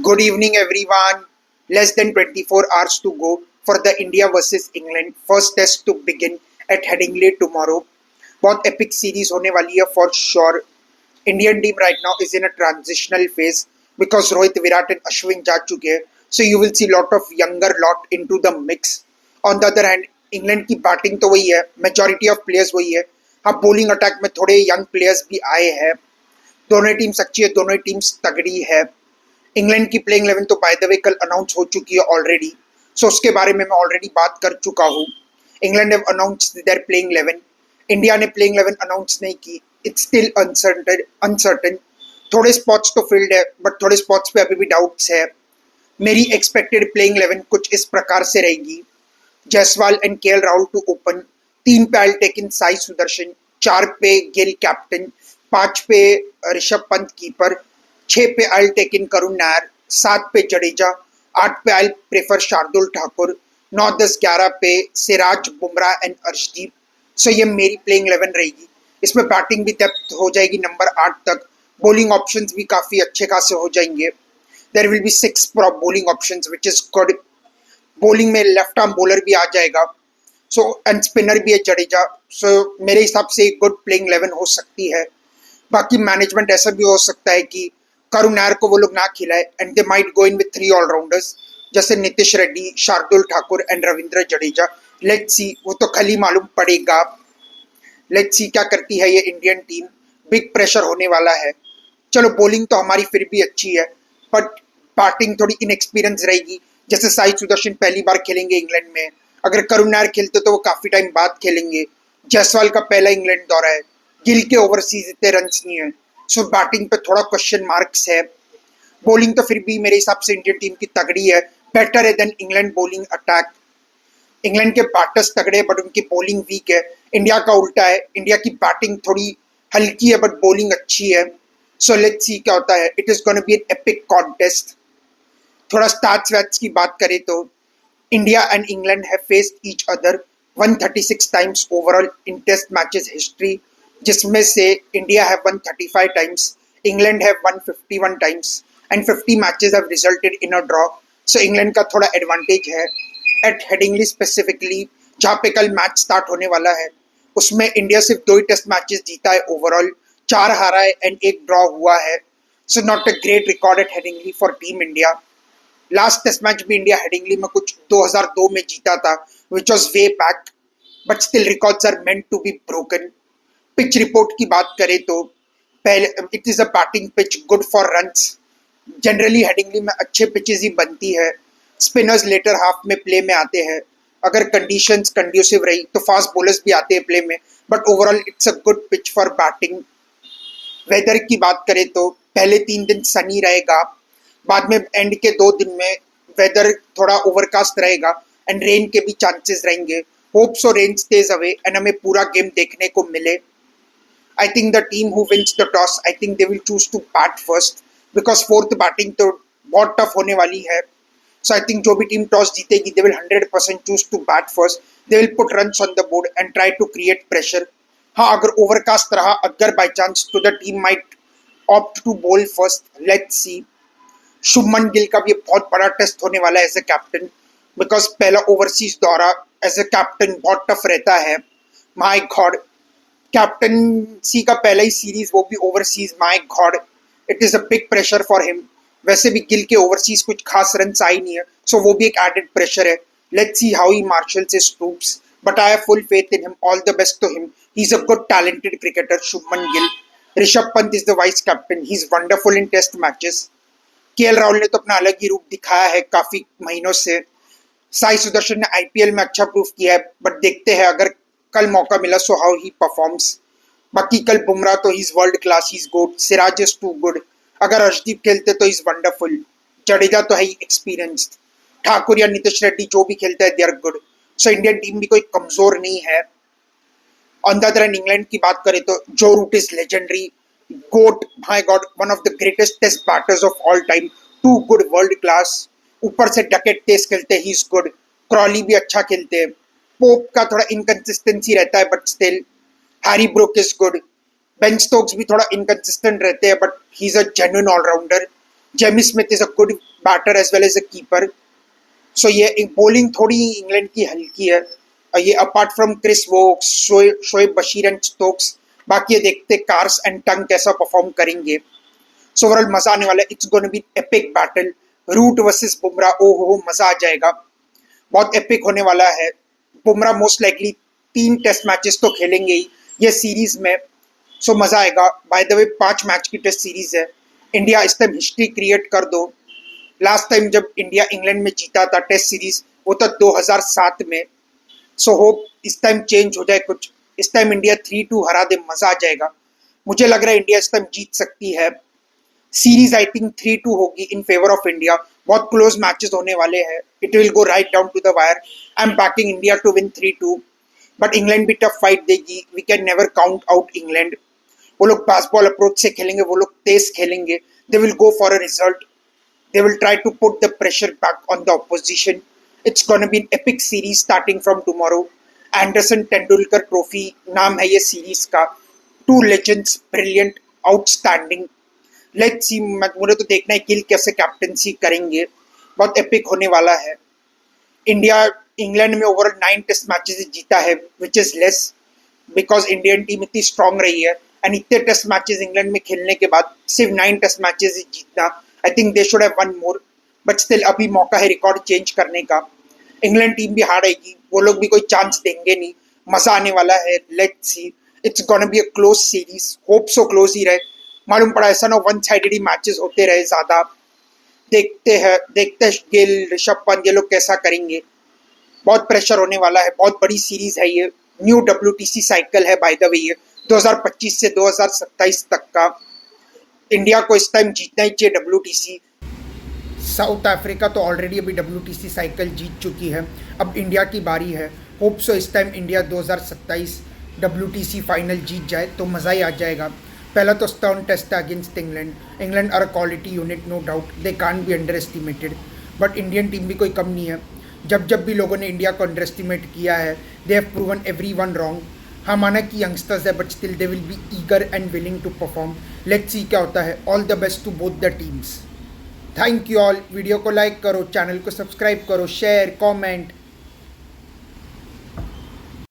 Good evening, everyone. Less than 24 hours to go for the India versus England first test to begin at Headingley tomorrow. बहुत epic series होने वाली है for sure. Indian team right now is in a transitional phase because Rohit, Virat and Ashwin जा चुके हैं. So you will see lot of younger lot into the mix. On the other hand, England की batting तो वही है, majority of players वही है. हाँ, bowling attack में थोड़े young players भी आए हैं. दोनों टीम्स अच्छी है, दोनों टीम्स तगड़ी है. इंग्लैंड की प्लेइंग 11 तो बाय द वे कल अनाउंस हो चुकी है ऑलरेडी, सो उसके बारे में मैं ऑलरेडी बात कर चुका हूँ. England have announced their playing 11. India ने प्लेइंग 11 अनाउंस नहीं की. It's still uncertain. थोड़े स्पॉट्स तो फील्ड है, बट थोड़े स्पॉट्स पे अभी भी डाउट्स है. मेरी एक्सपेक्टेड प्लेइंग 11 कुछ इस प्रकार से रहेगी. Jaiswal and KL Rahul to open. 3 पे I take in Sai Sudharsan. 4 पे गिल कैप्टन. 5 पे ऋषभ पंत कीपर. 6 पे आई टेक इन करुण नायर. 7 पे जडेजा. 8 पे आई प्रेफर शार्दुल ठाकुर. 9, 10, 11 पे सिराज, बुमराह एंड अर्शदीप. सो ये मेरी प्लेइंग 11 रहेगी. इसमें बैटिंग भी डेप्थ हो जाएगी नंबर 8 तक. बॉलिंग ऑप्शंस भी काफी अच्छे खासे हो जाएंगे. There will be 6 bowling options which is good. Bowling में लेफ्ट आर्म बॉलर भी आ जाएगा, सो एंड स्पिनर भी है जडेजा. सो मेरे हिसाब से गुड प्लेइंग 11 हो सकती है. बाकी मैनेजमेंट ऐसा भी हो सकता है कि करुण नायर को वो लोग ना खिलाए and they might go in with 3 allrounders जैसे Nitish Reddy, Shardul Thakur and Ravindra Jadeja. Let's see, वो तो कल ही मालूम पड़ेगा. लेट्स सी क्या करती है ये इंडियन टीम. बिग प्रेशर होने वाला है. चलो, बॉलिंग तो हमारी फिर भी अच्छी है, बट बैटिंग थोड़ी इनएक्सपीरियंस रहेगी. जैसे साई सुदर्शन पहली बार खेलेंगे इंग्लैंड में. अगर करुण नायर खेलते तो वो काफी टाइम बाद खेलेंगे. जायसवाल का पहला इंग्लैंड दौरा है. गिल के ओवरसीज इतने रन नहीं है, सो बैटिंग पे थोड़ा क्वेश्चन मार्क्स है. बॉलिंग तो फिर भी मेरे हिसाब से इंडियन टीम की तगड़ी है. बेटर है than England bowling attack. England के बैटर्स तगड़े बट उनकी बॉलिंग वीक है. इंडिया का उल्टा है. इंडिया की बैटिंग थोड़ी हल्की है बट बॉलिंग अच्छी है. सो लेट्स सी क्या होता है. It is gonna be an epic contest. थोड़ा स्टैट्स वैट्स की बात करें तो India and England have faced each other 136 times overall in test matches history, जिसमें से India have won 35 times, England have won 51 times and 50 matches have resulted in a draw. So England का थोड़ा advantage है. Eight Headingley specifically, जहाँ पे कल match start होने वाला है, उसमें इंडिया सिर्फ 2 ही टेस्ट मैचेस जीता है ओवरऑल. 4 हारा है एंड 1 ड्रॉ हुआ है. So not a great record at Headingley for team India. Last test match भी इंडिया हेडिंगली में कुछ 2002 में जीता था, which was way back, but still records are meant to be broken. Pitch report की बात करें तो पहले it is a batting pitch good for runs. Generally Headingley में अच्छे पिचेस ही बनती है. स्पिनर्स लेटर हाफ में प्ले में आते हैं. अगर कंडीशंस कंड्यूसिव रही तो फास्ट बॉलर्स भी आते हैं प्ले में, but overall it's a good pitch for batting. Weather की बात करें तो पहले 3 दिन सनी रहेगा, बाद में एंड के 2 दिन में वेदर थोड़ा ओवरकास्ट रहेगा एंड रेन के भी चांसेस रहेंगे. Hope so rain stays away and हमें पूरा गेम देखने को मिले. I think the team who wins the toss, I think they will choose to bat first because fourth batting तो बहुत टफ होने वाली है. So I think जो भी टीम टॉस जीतेगी they will 100% choose to bat first. They will put runs on the board and try to create pressure. हाँ, अगर ओवरकास्ट रहा अगर बाई चांस तो the team might opt to bowl first. Let's see. Shubman Gill का भी बहुत बड़ा टेस्ट होने वाला है एज ए कैप्टन, बिकॉज पहला ओवरसीज दौरा एज ए कैप्टन बहुत टफ रहता है. माय गॉड, कैप्टनसी का पहला ही सीरीज, वो भी overseas. My God, it is a big pressure for him. वैसे भी गिल के ओवरसीज कुछ खास रन आई नहीं है, सो वो भी एक एडेड प्रेशर है. Let's see how he marshals his troops, but I have full faith in him. All the best to him. He is a good talented cricketer, Shubman Gill. Rishabh Pant is the vice captain. He is wonderful in test matches. KL Rahul ने तो अपना अलग ही रूप दिखाया है काफी महीनों से. साई सुदर्शन ने आईपीएल में अच्छा प्रूफ किया है, बट देखते हैं अगर कल मौका मिला सो हाउ ही परफॉर्म्स. बाकी कल बुमराह तो he is world class, he is good. Siraj is too good. अगर अर्शदीप खेलते तो इज वंडरफुल. जडेजा तो है ही एक्सपीरियंस्ड. ठाकुर या नीतीश रेड्डी जो भी खेलता है they are good. So Indian team भी कोई कमजोर नहीं है. On the other hand England की बात करें तो Joe Root is legendary. GOAT, my God, one of the greatest test batters of all time. Too good, world class. ऊपर से डकेट तेज खेलते हैं, ही इज गुड. क्रॉली भी अच्छा खेलते हैं. पोप का थोड़ा इनकंसिस्टेंसी रहता है but still. Harry Brook is good. Ben Stokes भी थोड़ा इनकंसिस्टेंट रहते हैं but he is a genuine allrounder. Jamie Smith is a good batter as well as a keeper. So ये बॉलिंग थोड़ी इंग्लैंड की हल्की है। ये apart from Chris Woakes, Shoaib Bashir and Stokes, बाकी ये देखते कार्स एंड टंग कैसा परफॉर्म करेंगे। सो ओवरऑल मजा आने वाला है। It's gonna be epic battle, Root versus Bumrah. ओ हो मजा आ जाएगा, बहुत एपिक होने वाला है। Bumrah most likely 3 test matches तो खेलेंगे ही ये सीरीज में। सो मजा आएगा। बाय द वे 5 मैच की टेस्ट सीरीज है। इंडिया इस टाइम हिस्ट्री क्रिएट कर दो। लास्ट टाइम जब इंडिया इंग्लैंड में जीता था टेस्ट सीरीज, वो था 2007 में। सो होप इस टाइम चेंज हो जाए कुछ। इस टाइम इंडिया 3-2 हरा दे, मजा आ जाएगा। मुझे लग रहा है इंडिया इस टाइम जीत सकती है सीरीज। आई थिंक 3-2 होगी इन फेवर ऑफ इंडिया। बहुत क्लोज मैचेस होने वाले हैं। It will go right down to the wire. I am backing India to win 3-2। But England भी टफ फाइट देगी। We can never count out England. वो लोग बास्बॉल approach से खेलेंगे, वो लोग तेज खेलेंगे। They will go for a result. They will try to put the pressure back on the opposition. It's going to be an epic series starting from tomorrow. Anderson Tendulkar Trophy नाम है ये series का। 2 legends, brilliant, outstanding. Let's see, मुझे तो देखना है गिल कैसे captaincy करेंगे। बहुत एपिक होने वाला है। इंडिया इंग्लैंड में ओवरऑल 9 टेस्ट मैचेस जीता है, which is less because Indian team इतनी स्ट्रांग रही है। एंड इतने टेस्ट मैचेस इंग्लैंड में खेलने के बाद सिर्फ 9 टेस्ट मैचेस जीतना, I think they should have one more. But still अभी मौका है रिकॉर्ड चेंज करने का। इंग्लैंड टीम भी हारेगी, वो लोग भी कोई चांस देंगे नहीं। मजा आने वाला है। Let's see, it's gonna be a close series. Hope so close ही रहे। मालूम पड़ा ऐसा ना वन साइडेड ही मैचेस होते रहे ज्यादा। देखते हैं गिल, ऋषभ पंत ये लोग कैसा करेंगे। बहुत प्रेशर होने वाला है। बहुत बड़ी सीरीज है ये। न्यू WTC साइकिल है बाय द वे ये 2025 से 2027 तक का। इंडिया को इस टाइम जीतना ही चाहिए WTC। साउथ अफ्रीका तो ऑलरेडी अभी WTC साइकिल जीत चुकी है। अब इंडिया की बारी है। होप सो इस टाइम इंडिया 2027 WTC फाइनल जीत जाए तो मज़ा ही आ जाएगा। पहला तो स्टर्न टेस्ट है against England. England are a quality unit, no doubt, they can't be underestimated. But Indian team भी कोई कम नहीं है। जब भी लोगों ने इंडिया को अंडर एस्टिमेट किया है, they have proven everyone wrong. हाँ माना कि यंगस्टर्स है, but still they will be eager and willing to perform. Let's see क्या होता है। All the best to both the teams. Thank you all. Video को लाइक करो, चैनल को सब्सक्राइब करो, शेयर, कमेंट